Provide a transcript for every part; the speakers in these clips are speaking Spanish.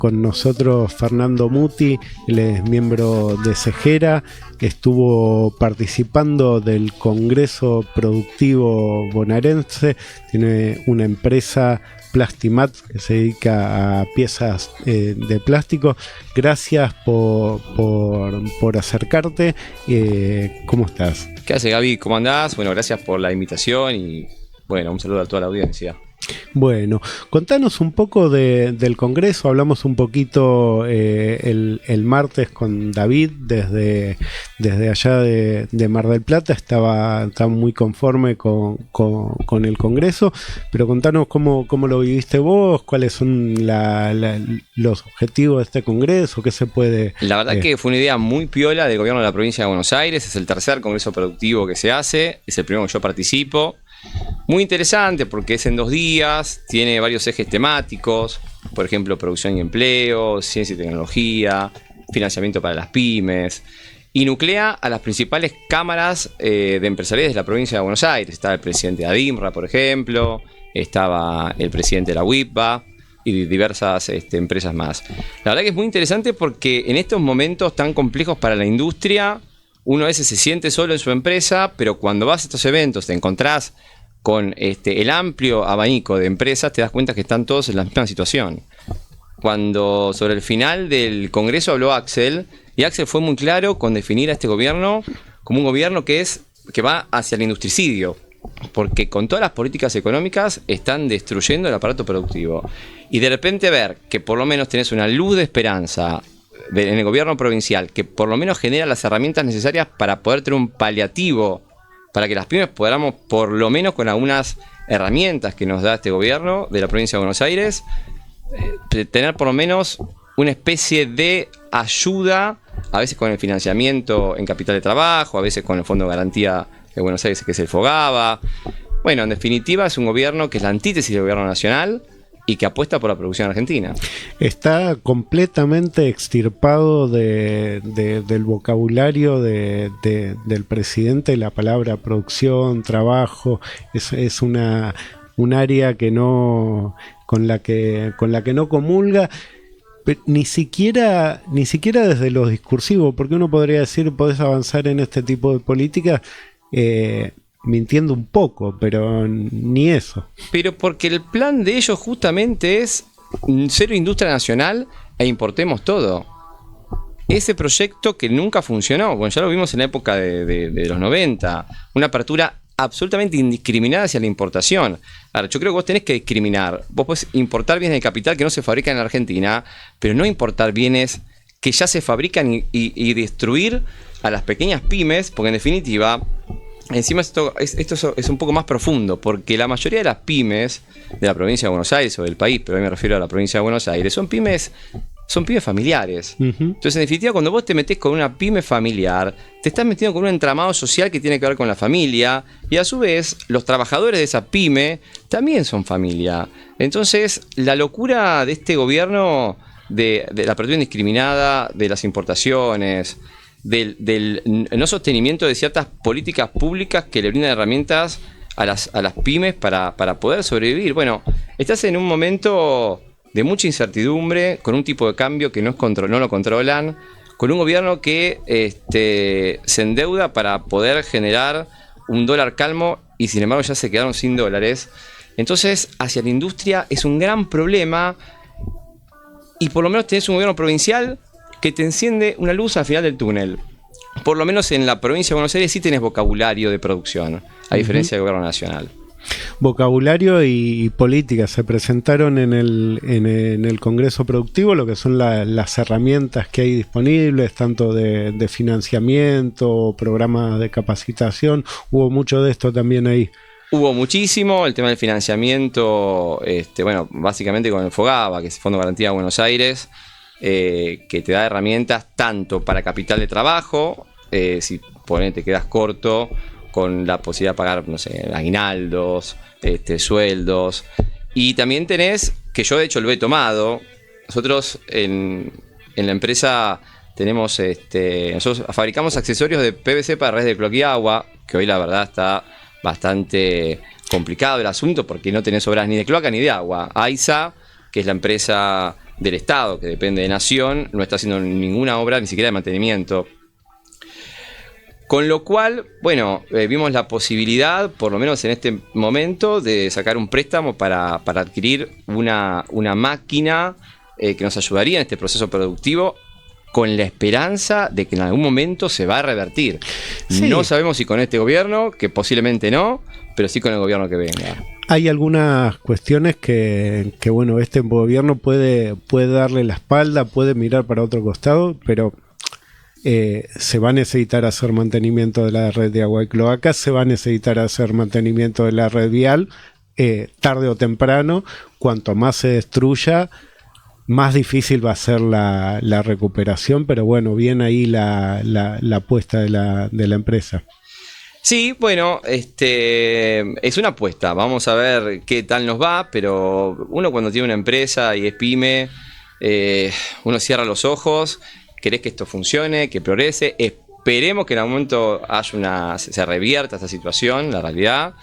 con nosotros Fernando Muti, él es miembro de Segera, estuvo participando del Congreso Productivo Bonaerense, tiene una empresa Plastimat que se dedica a piezas de plástico. Gracias por acercarte. ¿Cómo estás? ¿Qué hace, Gaby? ¿Cómo andás? Bueno, gracias por la invitación y bueno, un saludo a toda la audiencia. Bueno, contanos un poco del Congreso. Hablamos un poquito el martes con David desde allá de Mar del Plata. Estaba muy conforme con el Congreso, pero contanos cómo lo viviste vos, cuáles son los objetivos de este Congreso, qué se puede... La verdad que fue una idea muy piola del gobierno de la provincia de Buenos Aires. Es el tercer Congreso Productivo que se hace, es el primero que yo participo. Muy interesante porque es en 2 días, tiene varios ejes temáticos, por ejemplo, producción y empleo, ciencia y tecnología, financiamiento para las pymes, y nuclea a las principales cámaras de empresariales de la provincia de Buenos Aires. Estaba el presidente de ADIMRA, por ejemplo, estaba el presidente de la WIPA y diversas empresas más. La verdad que es muy interesante porque en estos momentos tan complejos para la industria, uno a veces se siente solo en su empresa, pero cuando vas a estos eventos te encontrás con el amplio abanico de empresas, te das cuenta que están todos en la misma situación. Cuando sobre el final del Congreso habló Axel, y Axel fue muy claro con definir a este gobierno como un gobierno que va hacia el industricidio, porque con todas las políticas económicas están destruyendo el aparato productivo. Y de repente ver que por lo menos tenés una luz de esperanza en el gobierno provincial, que por lo menos genera las herramientas necesarias para poder tener un paliativo, para que las pymes podamos, por lo menos con algunas herramientas que nos da este gobierno de la provincia de Buenos Aires, tener por lo menos una especie de ayuda, a veces con el financiamiento en capital de trabajo, a veces con el Fondo de Garantía de Buenos Aires, que es el FOGABA. Bueno, en definitiva es un gobierno que es la antítesis del gobierno nacional y que apuesta por la producción argentina. Está completamente extirpado del vocabulario del presidente la palabra producción, trabajo. Es un área que con la que no comulga. Ni siquiera desde lo discursivo, porque uno podría decir, podés avanzar en este tipo de políticas mintiendo un poco, pero ni eso. Pero porque el plan de ellos justamente es cero industria nacional e importemos todo. Ese proyecto que nunca funcionó, bueno, ya lo vimos en la época de los 90, una apertura absolutamente indiscriminada hacia la importación. Ahora, yo creo que vos tenés que discriminar. Vos podés importar bienes de capital que no se fabrican en Argentina, pero no importar bienes que ya se fabrican y destruir a las pequeñas pymes, porque en definitiva, encima esto es un poco más profundo, porque la mayoría de las pymes de la provincia de Buenos Aires o del país, pero hoy me refiero a la provincia de Buenos Aires, son pymes familiares. Entonces, en definitiva, cuando vos te metés con una pyme familiar, te estás metiendo con un entramado social que tiene que ver con la familia, y a su vez, los trabajadores de esa pyme también son familia. Entonces, la locura de este gobierno, de la apertura indiscriminada, de las importaciones, del no sostenimiento de ciertas políticas públicas que le brindan herramientas a las pymes para poder sobrevivir. Bueno, estás en un momento de mucha incertidumbre, con un tipo de cambio que no lo controlan, con un gobierno que se endeuda para poder generar un dólar calmo y sin embargo ya se quedaron sin dólares. Entonces, hacia la industria es un gran problema y por lo menos tenés un gobierno provincial que te enciende una luz al final del túnel. Por lo menos en la provincia de Buenos Aires sí tenés vocabulario de producción, a diferencia del gobierno nacional. Vocabulario y política se presentaron en el Congreso Productivo, lo que son las herramientas que hay disponibles, tanto de financiamiento, programas de capacitación. Hubo mucho de esto también ahí. Hubo muchísimo, el tema del financiamiento, bueno, básicamente con el FOGABA, que es el Fondo de Garantía de Buenos Aires, que te da herramientas tanto para capital de trabajo, si te quedas corto, con la posibilidad de pagar, no sé, aguinaldos, sueldos. Y también tenés, que yo de hecho lo he tomado, nosotros en la empresa tenemos, nosotros fabricamos accesorios de PVC para redes de cloaca, que hoy la verdad está bastante complicado el asunto porque no tenés obras ni de cloaca ni de agua. AISA, que es la empresa del Estado, que depende de Nación, no está haciendo ninguna obra, ni siquiera de mantenimiento. Con lo cual, bueno, vimos la posibilidad, por lo menos en este momento, de sacar un préstamo para adquirir una máquina que nos ayudaría en este proceso productivo, con la esperanza de que en algún momento se va a revertir. Sí. No sabemos si con este gobierno, que posiblemente no, pero sí con el gobierno que venga. Hay algunas cuestiones que bueno, este gobierno puede darle la espalda, puede mirar para otro costado, pero se va a necesitar hacer mantenimiento de la red de agua y cloacas, se va a necesitar hacer mantenimiento de la red vial, tarde o temprano. Cuanto más se destruya, más difícil va a ser la recuperación, pero bueno, bien ahí la apuesta de la empresa. Sí, bueno, es una apuesta, vamos a ver qué tal nos va, pero uno cuando tiene una empresa y es pyme, uno cierra los ojos, querés que esto funcione, que progrese, esperemos que en algún momento se revierta esta situación, la realidad.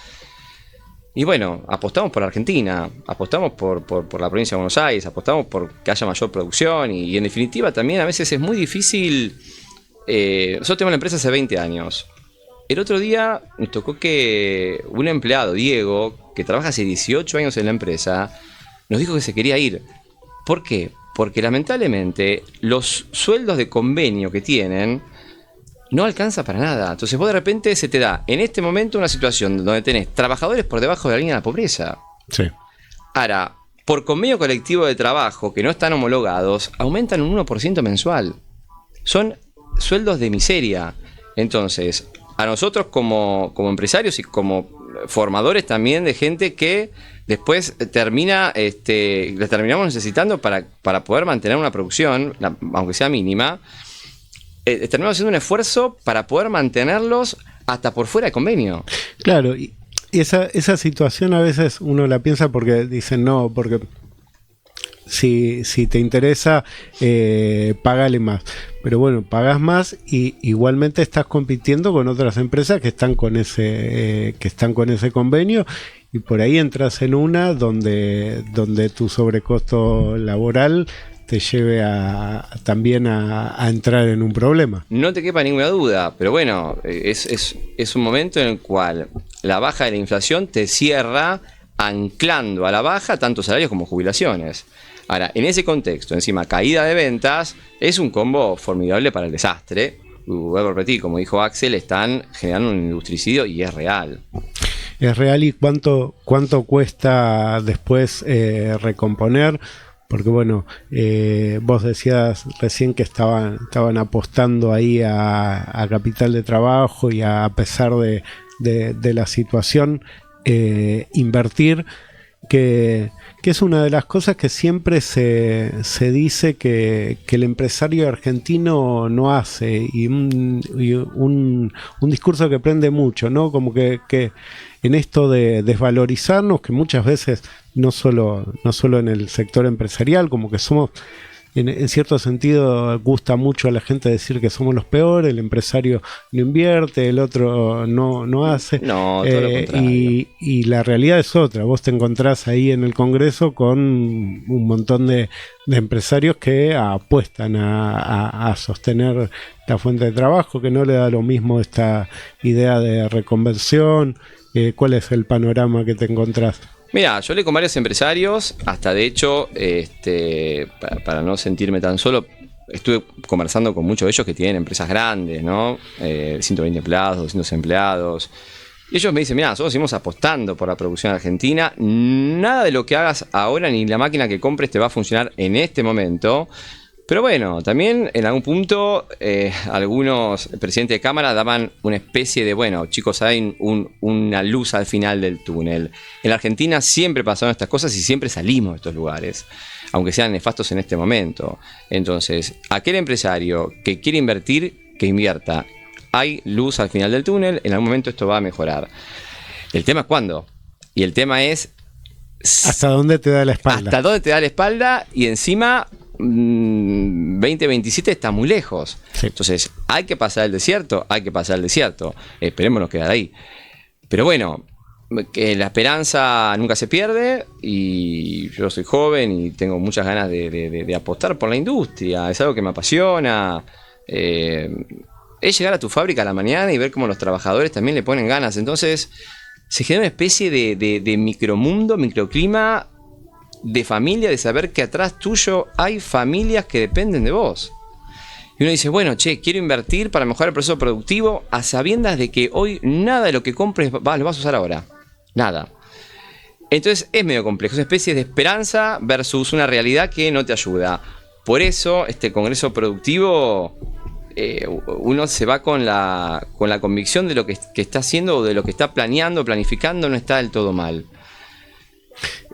Y bueno, apostamos por Argentina, apostamos por la provincia de Buenos Aires, apostamos por que haya mayor producción y en definitiva también a veces es muy difícil. Nosotros tenemos la empresa hace 20 años. El otro día nos tocó que un empleado, Diego, que trabaja hace 18 años en la empresa, nos dijo que se quería ir. ¿Por qué? Porque lamentablemente los sueldos de convenio que tienen no alcanza para nada. Entonces vos de repente se te da en este momento una situación donde tenés trabajadores por debajo de la línea de la pobreza. Sí. Ahora, por convenio colectivo de trabajo que no están homologados, aumentan un 1% mensual. Son sueldos de miseria. Entonces, a nosotros como empresarios y como formadores también de gente que después les terminamos necesitando para poder mantener una producción, aunque sea mínima, terminamos haciendo un esfuerzo para poder mantenerlos hasta por fuera de convenio. Claro, y esa situación a veces uno la piensa porque dicen no, porque si te interesa, págale más. Pero bueno, pagas más y igualmente estás compitiendo con otras empresas que están con ese convenio, y por ahí entras en una donde tu sobrecosto laboral te lleve también a entrar en un problema. No te quepa ninguna duda, pero bueno, es un momento en el cual la baja de la inflación te cierra anclando a la baja tanto salarios como jubilaciones. Ahora, en ese contexto, encima caída de ventas, es un combo formidable para el desastre. Voy a repetir, como dijo Axel, están generando un industricidio y es real. Es real. ¿Y cuánto cuesta después recomponer? Porque bueno, vos decías recién que estaban apostando ahí a capital de trabajo y a pesar de la situación, invertir, que es una de las cosas que siempre se dice que el empresario argentino no hace, y un discurso que prende mucho, ¿no? Como que en esto de desvalorizarnos, que muchas veces no solo en el sector empresarial, como que somos, en cierto sentido, gusta mucho a la gente decir que somos los peores, el empresario no invierte, el otro no hace. No, todo lo contrario. Y la realidad es otra. Vos te encontrás ahí en el Congreso con un montón de empresarios que apuestan a sostener la fuente de trabajo, que no le da lo mismo esta idea de reconversión. ¿Cuál es el panorama que te encontrás? Mira, yo hablé con varios empresarios, hasta de hecho, para no sentirme tan solo, estuve conversando con muchos de ellos que tienen empresas grandes, ¿no? 120 empleados, 200 empleados. Y ellos me dicen, mira, nosotros seguimos apostando por la producción argentina, nada de lo que hagas ahora ni la máquina que compres te va a funcionar en este momento. Pero bueno, también en algún punto algunos presidentes de Cámara daban una especie de, bueno, chicos, hay una luz al final del túnel. En la Argentina siempre pasaron estas cosas y siempre salimos de estos lugares, aunque sean nefastos en este momento. Entonces, aquel empresario que quiere invertir, que invierta. Hay luz al final del túnel, en algún momento esto va a mejorar. El tema es cuándo. Y el tema es... ¿Hasta dónde te da la espalda? Hasta dónde te da la espalda y encima... 2027 está muy lejos. Sí. Entonces hay que pasar el desierto, esperemos nos quedar ahí. Pero bueno, que la esperanza nunca se pierde y yo soy joven y tengo muchas ganas de apostar por la industria. Es algo que me apasiona. Es llegar a tu fábrica a la mañana y ver cómo los trabajadores también le ponen ganas. Entonces se genera una especie de micromundo, microclima de familia, de saber que atrás tuyo hay familias que dependen de vos. Y uno dice, bueno, quiero invertir para mejorar el proceso productivo a sabiendas de que hoy nada de lo que compres lo vas a usar ahora. Nada. Entonces es medio complejo, es una especie de esperanza versus una realidad que no te ayuda. Por eso este congreso productivo, uno se va con la convicción de lo que está haciendo o de lo que está planeando, planificando, no está del todo mal.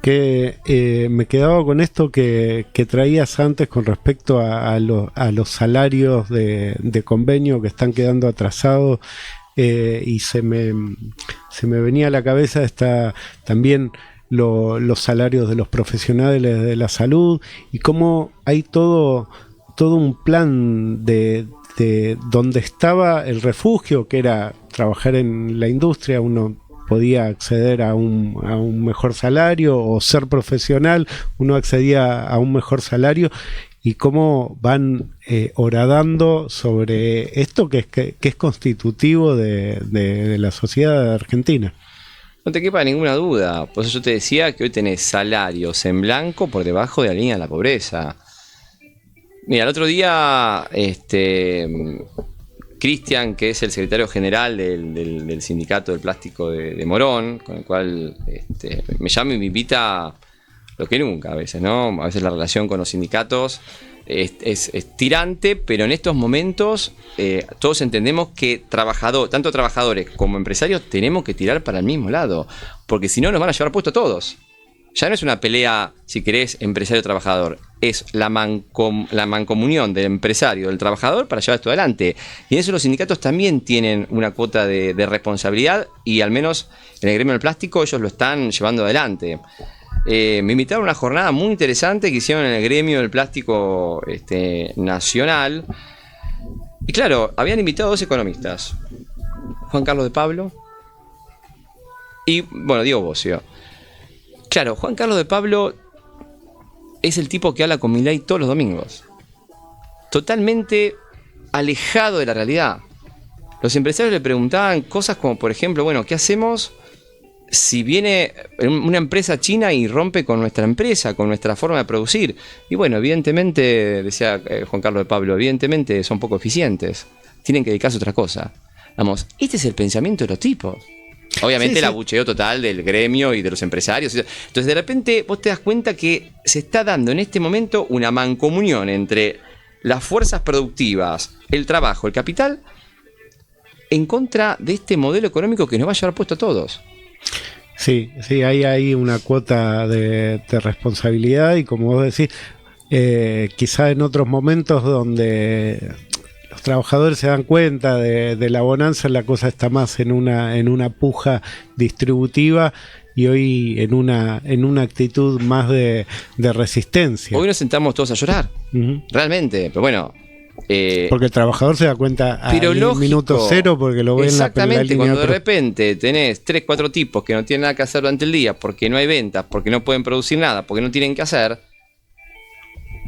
Que me quedaba con esto que traías antes con respecto a los salarios de convenio que están quedando atrasados, y se me venía a la cabeza también los salarios de los profesionales de la salud y cómo hay todo un plan de donde estaba el refugio, que era trabajar en la industria. Uno podía acceder a un mejor salario, o ser profesional, uno accedía a un mejor salario, y cómo van horadando sobre esto que es constitutivo de la sociedad argentina. No te quepa ninguna duda. Por eso yo te decía que hoy tenés salarios en blanco por debajo de la línea de la pobreza. Mira, el otro día Cristian, que es el secretario general del sindicato del plástico de Morón, con el cual me llama y me invita, lo que nunca a veces, ¿no? A veces la relación con los sindicatos es tirante, pero en estos momentos todos entendemos que tanto trabajadores como empresarios tenemos que tirar para el mismo lado, porque si no nos van a llevar puesto a todos. Ya no es una pelea, si querés, empresario-trabajador. Es la mancomunión del empresario, del trabajador, para llevar esto adelante. Y en eso los sindicatos también tienen una cuota de responsabilidad, y al menos en el gremio del plástico ellos lo están llevando adelante. Me invitaron a una jornada muy interesante que hicieron en el gremio del plástico nacional. Y claro, habían invitado 2 economistas. Juan Carlos de Pablo y, bueno, Diego Bossio. Claro, Juan Carlos de Pablo es el tipo que habla con Milei todos los domingos. Totalmente alejado de la realidad. Los empresarios le preguntaban cosas como, por ejemplo, bueno, ¿qué hacemos si viene una empresa china y rompe con nuestra empresa, con nuestra forma de producir? Y bueno, evidentemente, decía Juan Carlos de Pablo, evidentemente son poco eficientes. Tienen que dedicarse a otra cosa. Vamos, este es el pensamiento de los tipos. Obviamente sí. El abucheo total del gremio y de los empresarios. Entonces de repente vos te das cuenta que se está dando en este momento una mancomunión entre las fuerzas productivas, el trabajo, el capital, en contra de este modelo económico que nos va a llevar puesto a todos. Sí, hay una cuota de responsabilidad, y como vos decís, quizá en otros momentos donde los trabajadores se dan cuenta de la bonanza, la cosa está más en una puja distributiva, y hoy en una actitud más de resistencia. Hoy nos sentamos todos a llorar, realmente, pero bueno. Porque el trabajador se da cuenta al minuto cero, porque lo ve en la línea. Exactamente, cuando de repente tenés 3, 4 tipos que no tienen nada que hacer durante el día, porque no hay ventas, porque no pueden producir nada, porque no tienen que hacer,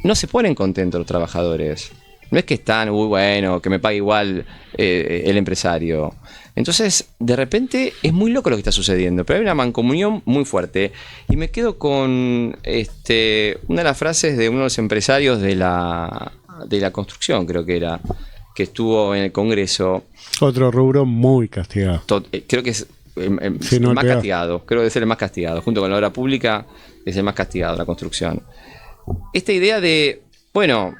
no se ponen contentos los trabajadores. No es que están, bueno, que me pague igual el empresario. Entonces, de repente, es muy loco lo que está sucediendo, pero hay una mancomunión muy fuerte. Y me quedo con una de las frases de uno de los empresarios de la construcción, creo que era, que estuvo en el Congreso. Otro rubro muy castigado. Creo que es el más castigado. Creo que es el más castigado. Junto con la obra pública, es el más castigado, la construcción. Esta idea de, bueno,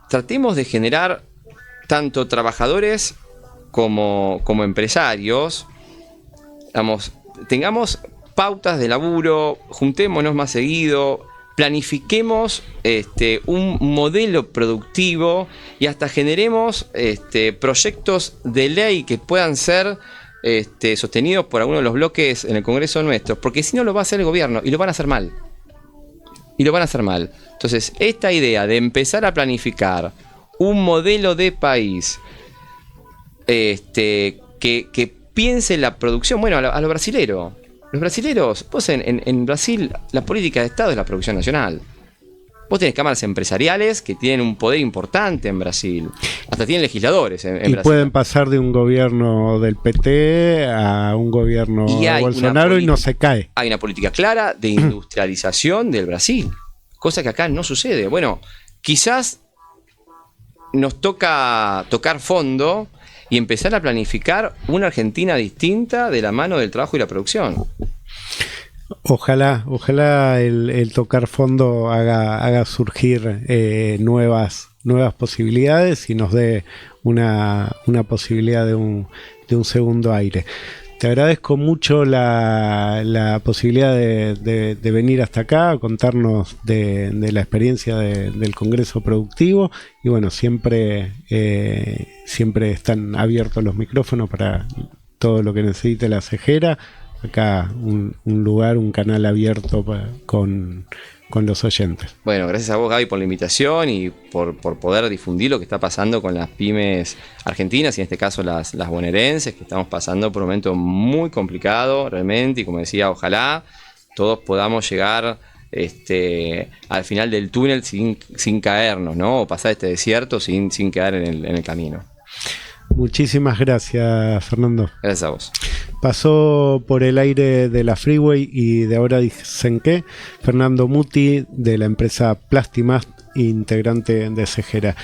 tratemos de generar tanto trabajadores como empresarios, vamos, tengamos pautas de laburo, juntémonos más seguido, planifiquemos un modelo productivo y hasta generemos proyectos de ley que puedan ser sostenidos por algunos de los bloques en el Congreso nuestro, porque si no lo va a hacer el gobierno y lo van a hacer mal. Entonces, esta idea de empezar a planificar un modelo de país que piense en la producción, bueno, a lo brasilero. Los brasileros, vos en Brasil, la política de Estado es la producción nacional. Vos tenés cámaras empresariales que tienen un poder importante en Brasil. Hasta tienen legisladores en y Brasil. pueden pasar de un gobierno del PT a un gobierno de Bolsonaro y no se cae. Hay una política clara de industrialización del Brasil, cosa que acá no sucede. Bueno, quizás nos toca tocar fondo y empezar a planificar una Argentina distinta de la mano del trabajo y la producción. Ojalá el tocar fondo haga surgir nuevas posibilidades y nos dé una posibilidad de un segundo aire. Te agradezco mucho la posibilidad de venir hasta acá a contarnos de la experiencia del Congreso Productivo y bueno, siempre están abiertos los micrófonos para todo lo que necesite la cejera. Acá un lugar, un canal abierto con los oyentes. Bueno, gracias a vos, Gaby, por la invitación y por poder difundir lo que está pasando con las pymes argentinas y en este caso las bonaerenses, que estamos pasando por un momento muy complicado realmente, y como decía, ojalá todos podamos llegar al final del túnel sin caernos, ¿no? O pasar este desierto sin caer en el camino. Muchísimas gracias, Fernando. Gracias a vos. Pasó por el aire de la Freeway y de Ahora Dicen Qué, Fernando Muti, de la empresa Plastimast, integrante de Cejera.